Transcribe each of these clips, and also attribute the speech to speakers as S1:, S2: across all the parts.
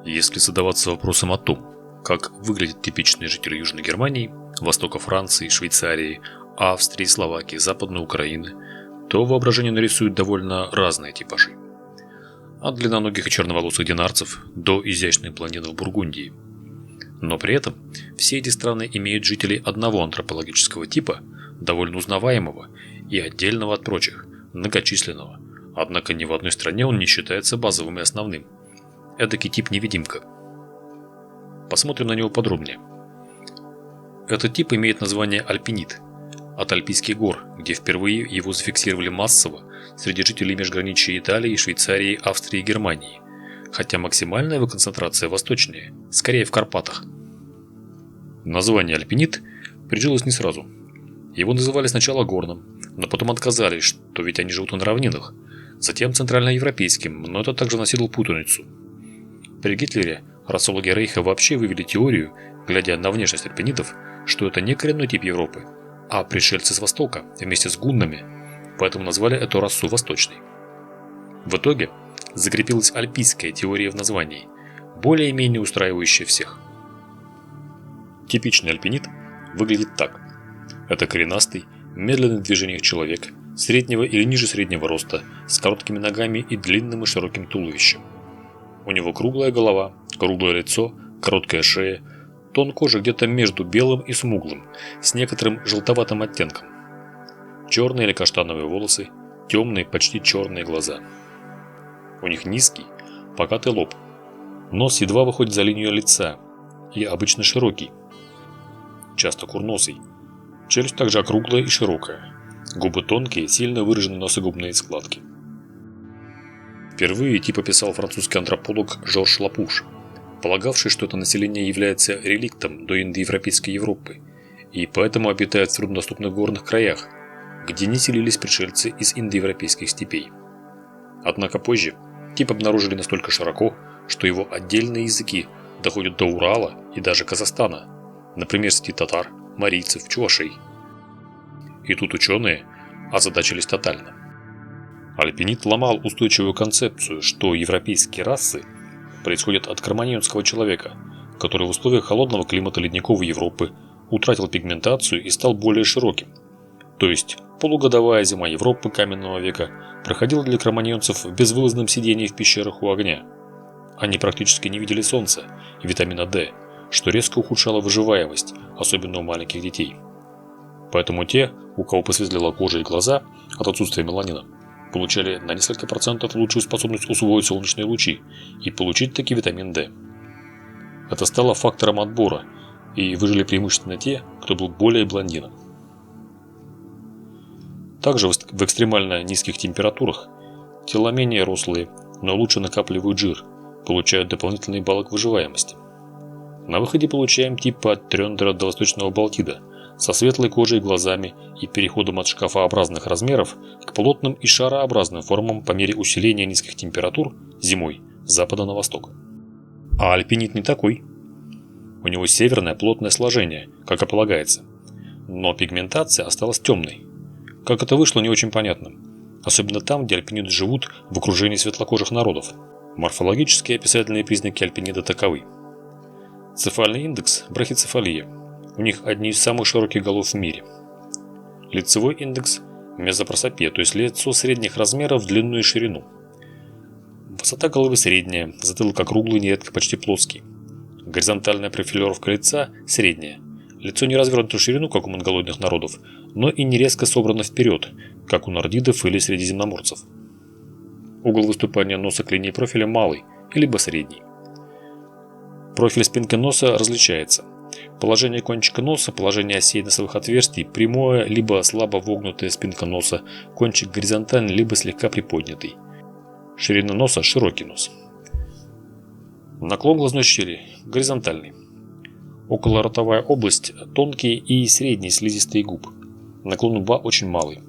S1: Если задаваться вопросом о том, как выглядят типичные жители Южной Германии, востока Франции, Швейцарии, Австрии, Словакии, Западной Украины, то воображение нарисует довольно разные типажи. От длинноногих и черноволосых динарцев до изящных блондинов Бургундии. Но при этом все эти страны имеют жителей одного антропологического типа, довольно узнаваемого и отдельного от прочих, многочисленного, однако ни в одной стране он не считается базовым и основным. Эдакий тип-невидимка. Посмотрим на него подробнее. Этот тип имеет название альпинит, от Альпийских гор, где впервые его зафиксировали массово среди жителей межграничья Италии, Швейцарии, Австрии и Германии, хотя максимальная его концентрация восточнее, скорее в Карпатах. Название альпинит прижилось не сразу. Его называли сначала горным, но потом отказались, что ведь они живут на равнинах, затем центральноевропейским, но это также носило путаницу. При Гитлере расологи Рейха вообще вывели теорию, глядя на внешность альпинитов, что это не коренной тип Европы, а пришельцы с Востока вместе с гуннами, поэтому назвали эту расу восточной. В итоге закрепилась альпийская теория в названии, более-менее устраивающая всех. Типичный альпинит выглядит так. Это коренастый, медленный в движениях человек, среднего или ниже среднего роста, с короткими ногами и длинным и широким туловищем. У него круглая голова, круглое лицо, короткая шея, тон кожи где-то между белым и смуглым, с некоторым желтоватым оттенком. Черные или каштановые волосы, темные, почти черные глаза. У них низкий, покатый лоб. Нос едва выходит за линию лица и обычно широкий, часто курносый. Челюсть также округлая и широкая. Губы тонкие, сильно выражены носогубные складки. Впервые тип описал французский антрополог Жорж Лапуш, полагавший, что это население является реликтом до индоевропейской Европы и поэтому обитает в труднодоступных горных краях, где не селились пришельцы из индоевропейских степей. Однако позже тип обнаружили настолько широко, что его отдельные языки доходят до Урала и даже Казахстана, например, среди татар, марийцев, чувашей. И тут ученые озадачились тотально. Альпинит ломал устойчивую концепцию, что европейские расы происходят от кроманьонского человека, который в условиях холодного климата ледниковой Европы утратил пигментацию и стал более широким. То есть полугодовая зима Европы каменного века проходила для кроманьонцев в безвылазном сидении в пещерах у огня. Они практически не видели солнца и витамина D, что резко ухудшало выживаемость, особенно у маленьких детей. Поэтому те, у кого посветлела кожа и глаза от отсутствия меланина, получали на несколько процентов лучшую способность усвоить солнечные лучи и получить таки витамин D. Это стало фактором отбора, и выжили преимущественно те, кто был более блондином. Также в экстремально низких температурах тела менее рослые, но лучше накапливают жир, получают дополнительные баллы к выживаемости. На выходе получаем типа от Трёндера до Восточного Балтида, со светлой кожей и глазами и переходом от шкафообразных размеров к плотным и шарообразным формам по мере усиления низких температур зимой с запада на восток. А альпинит не такой. У него северное плотное сложение, как и полагается. Но пигментация осталась темной. Как это вышло, не очень понятно. Особенно там, где альпиниды живут в окружении светлокожих народов. Морфологические и описательные признаки альпинида таковы. Цефальный индекс – брахицефалия. У них одни из самых широких голов в мире. Лицевой индекс – мезопросопия, то есть лицо средних размеров в длину и ширину. Высота головы средняя, затылок округлый, нередко почти плоский. Горизонтальная профилировка лица – средняя. Лицо не развернуто в ширину, как у монголоидных народов, но и не резко собрано вперед, как у нордидов или средиземноморцев. Угол выступания носа к линии профиля малый, либо средний. Профиль спинки носа различается. Положение кончика носа, положение осей носовых отверстий, прямое, либо слабо вогнутая спинка носа, кончик горизонтальный, либо слегка приподнятый. Ширина носа – широкий нос. Наклон глазной щели – горизонтальный. Околоротовая область – тонкие и средние слизистые губ. Наклон лба очень малый.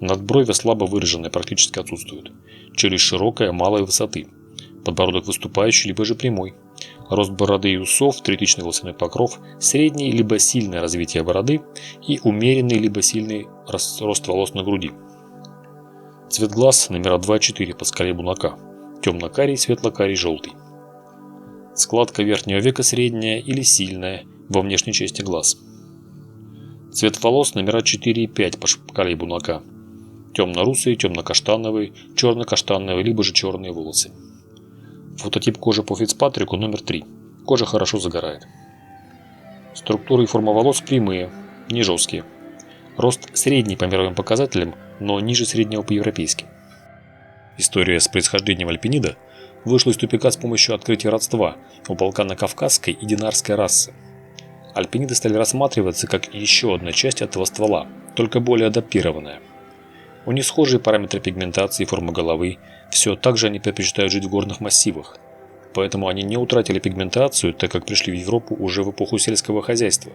S1: Надброви слабо выраженные, практически отсутствуют. Челюсть широкая, малой высоты. Подбородок выступающий, либо же прямой. Рост бороды и усов, третичный волосяной покров, средний либо сильное развитие бороды и умеренный либо сильный рост волос на груди. Цвет глаз номера 2-4 по скале Бунака. Темно-карий, светло-карий, желтый. Складка верхнего века средняя или сильная во внешней части глаз. Цвет волос номера 4 и 5 по шкале Бунака. Темно-русые, темно-каштановые, черно-каштановые, либо же черные волосы. Фототип кожи по Фицпатрику номер 3. Кожа хорошо загорает. Структура и форма волос прямые, не жесткие. Рост средний по мировым показателям, но ниже среднего по европейским. История с происхождением альпинида вышла из тупика с помощью открытия родства у балкано-кавказской и динарской расы. Альпиниды стали рассматриваться как еще одна часть этого ствола, только более адаптированная. У них схожие параметры пигментации и формы головы, все так же они предпочитают жить в горных массивах. Поэтому они не утратили пигментацию, так как пришли в Европу уже в эпоху сельского хозяйства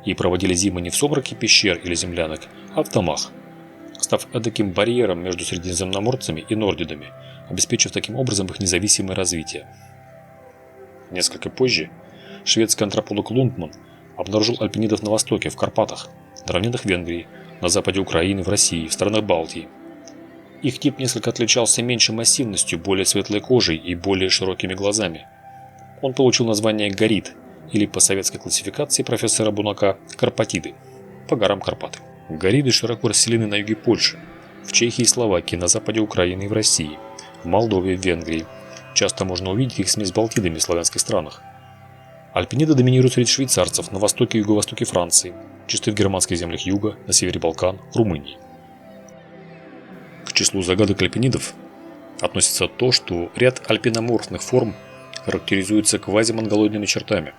S1: и проводили зимы не в сумраке пещер или землянок, а в домах, став эдаким барьером между средиземноморцами и нордидами, обеспечив таким образом их независимое развитие. Несколько позже шведский антрополог Лундман обнаружил альпинидов на востоке, в Карпатах, на равнинах Венгрии, на западе Украины, в России, в странах Балтии. Их тип несколько отличался меньшей массивностью, более светлой кожей и более широкими глазами. Он получил название горид, или по советской классификации профессора Бунака карпатиды, по горам Карпаты. Гориды широко расселены на юге Польши, в Чехии и Словакии, на западе Украины и в России, в Молдове и в Венгрии. Часто можно увидеть их смесь с балтидами в славянских странах. Альпиниды доминируют среди швейцарцев на востоке и юго-востоке Франции, чисто в германских землях юга, на севере Балкан, Румынии. К числу загадок альпинидов относится то, что ряд альпиноморфных форм характеризуется квазимонголоидными чертами.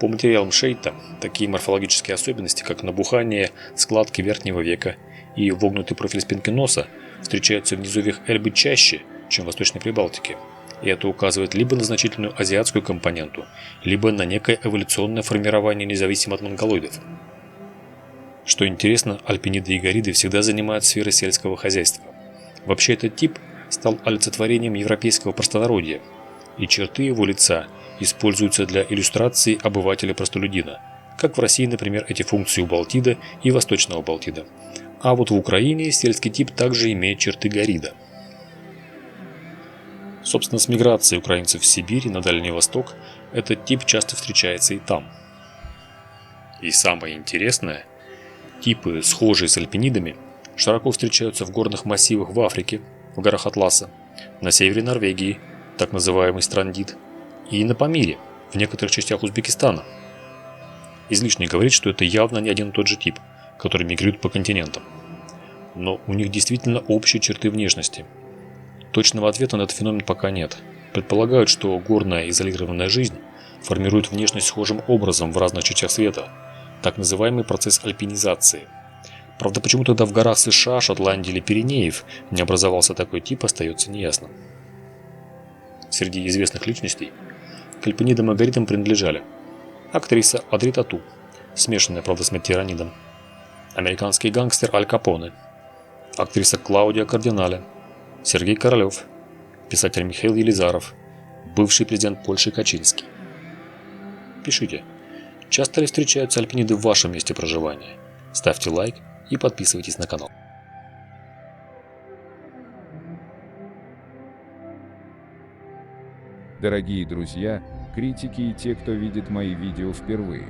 S1: По материалам Шейта такие морфологические особенности, как набухание складки верхнего века и вогнутый профиль спинки носа, встречаются в низовьях Эльбы чаще, чем в Восточной Прибалтике. И это указывает либо на значительную азиатскую компоненту, либо на некое эволюционное формирование независимо от монголоидов. Что интересно, альпиниды и гориды всегда занимают сферы сельского хозяйства. Вообще этот тип стал олицетворением европейского простонародья, и черты его лица используются для иллюстрации обывателя-простолюдина, как в России, например, эти функции у Балтида и Восточного Балтида. А вот в Украине сельский тип также имеет черты горида. Собственно, с миграцией украинцев в Сибирь и на Дальний Восток этот тип часто встречается и там. И самое интересное, типы, схожие с альпинидами, широко встречаются в горных массивах в Африке, в горах Атласа, на севере Норвегии, так называемый Страндит, и на Памире, в некоторых частях Узбекистана. Излишне говорить, что это явно не один и тот же тип, который мигрирует по континентам. Но у них действительно общие черты внешности. Точного ответа на этот феномен пока нет. Предполагают, что горная изолированная жизнь формирует внешность схожим образом в разных частях света, так называемый процесс альпинизации. Правда, почему тогда в горах США, Шотландии или Пиренеев не образовался такой тип, остается неясным. Среди известных личностей к альпинидам и горидам принадлежали актриса Одри Тату, смешанная, правда, с метиранидом, американский гангстер Аль Капоне, актриса Клаудия Кардинале, Сергей Королев, писатель Михаил Елизаров, бывший президент Польши Качинский. Пишите, часто ли встречаются альпиниды в вашем месте проживания? Ставьте лайк и подписывайтесь на канал.
S2: Дорогие друзья, критики и те, кто видит мои видео впервые,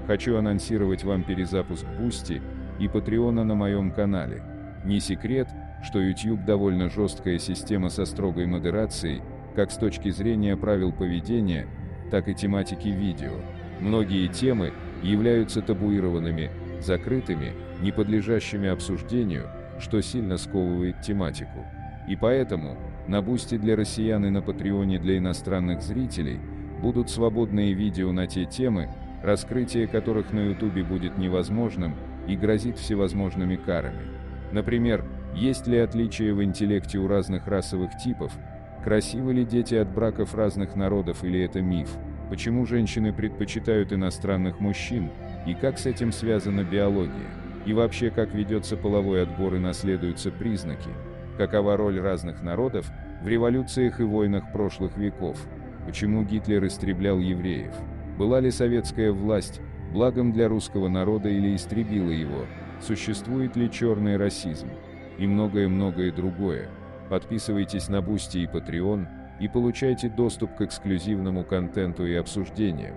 S2: хочу анонсировать вам перезапуск Boosty и Патреона на моем канале. Не секрет, что YouTube довольно жесткая система со строгой модерацией, как с точки зрения правил поведения, так и тематики видео. Многие темы являются табуированными, закрытыми, не подлежащими обсуждению, что сильно сковывает тематику. И поэтому на Boosty для россиян и на Патреоне для иностранных зрителей будут свободные видео на те темы, раскрытие которых на YouTube будет невозможным и грозит всевозможными карами. Например, есть ли отличия в интеллекте у разных расовых типов, красивы ли дети от браков разных народов или это миф, почему женщины предпочитают иностранных мужчин и как с этим связана биология, и вообще как ведется половой отбор и наследуются признаки, какова роль разных народов в революциях и войнах прошлых веков, почему Гитлер истреблял евреев, была ли советская власть благом для русского народа или истребила его, существует ли черный расизм, и многое-многое другое. Подписывайтесь на Boosty и Patreon, и получайте доступ к эксклюзивному контенту и обсуждениям.